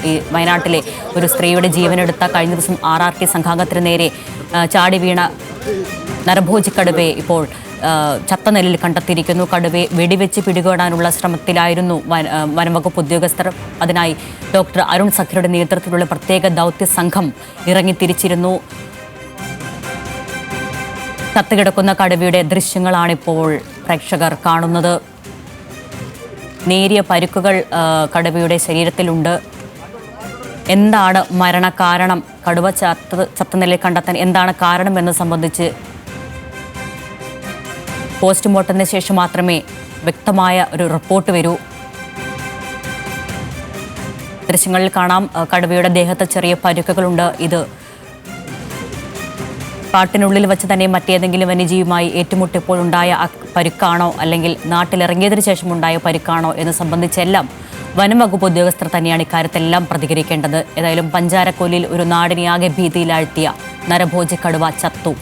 ഈ വയനാട്ടിലെ ഒരു സ്ത്രീയുടെ ജീവനെടുത്ത കഴിഞ്ഞ ദിവസം RRT സംഘാംഗത്തിന് നേരെ ചാടി വീണ നരഭോജി കടുവയെ ഇപ്പോൾ ചത്ത നിലയിൽ കണ്ടെത്തിയിരിക്കുന്നു. കടുവയെ വെടിവെച്ച് പിടികൂടാനുള്ള ശ്രമത്തിലായിരുന്നു വനംവകുപ്പ് ഉദ്യോഗസ്ഥർ. അതിനായി ഡോക്ടർ അരുൺ സഖ്യയുടെ നേതൃത്വത്തിലുള്ള പ്രത്യേക ദൗത്യ സംഘം ഇറങ്ങിത്തിരിച്ചിരുന്നു. ചത്തുകിടക്കുന്ന കടുവയുടെ ദൃശ്യങ്ങളാണിപ്പോൾ പ്രേക്ഷകർ കാണുന്നത്. നേരിയ പരുക്കുകൾ കടുവയുടെ ശരീരത്തിലുണ്ട്. എന്താണ് മരണകാരണം, കടുവ ചത്ത നിലയിൽ കണ്ടെത്താൻ എന്താണ് കാരണമെന്ന് സംബന്ധിച്ച് പോസ്റ്റ്മോർട്ടത്തിന് ശേഷം മാത്രമേ വ്യക്തമായ ഒരു റിപ്പോർട്ട് വരൂ. ദൃശ്യങ്ങളിൽ കാണാം കടുവയുടെ ദേഹത്ത് ചെറിയ പരുക്കുകളുണ്ട്. ഇത് കാട്ടിനുള്ളിൽ വെച്ച് തന്നെ മറ്റേതെങ്കിലും വന്യജീവിയുമായി ഏറ്റുമുട്ടിയപ്പോഴുണ്ടായ പരുക്കാണോ അല്ലെങ്കിൽ നാട്ടിലിറങ്ങിയതിനു ശേഷമുണ്ടായ പരുക്കാണോ എന്ന് സംബന്ധിച്ചെല്ലാം വനംവകുപ്പ് ഉദ്യോഗസ്ഥർ തന്നെയാണ് ഇക്കാര്യത്തെല്ലാം പ്രതികരിക്കേണ്ടത്. ഏതായാലും പഞ്ചാരക്കൊല്ലിയിൽ ഒരു നാടിനെയാകെ ഭീതിയിലാഴ്ത്തിയ നരഭോജി കടുവ ചത്തു.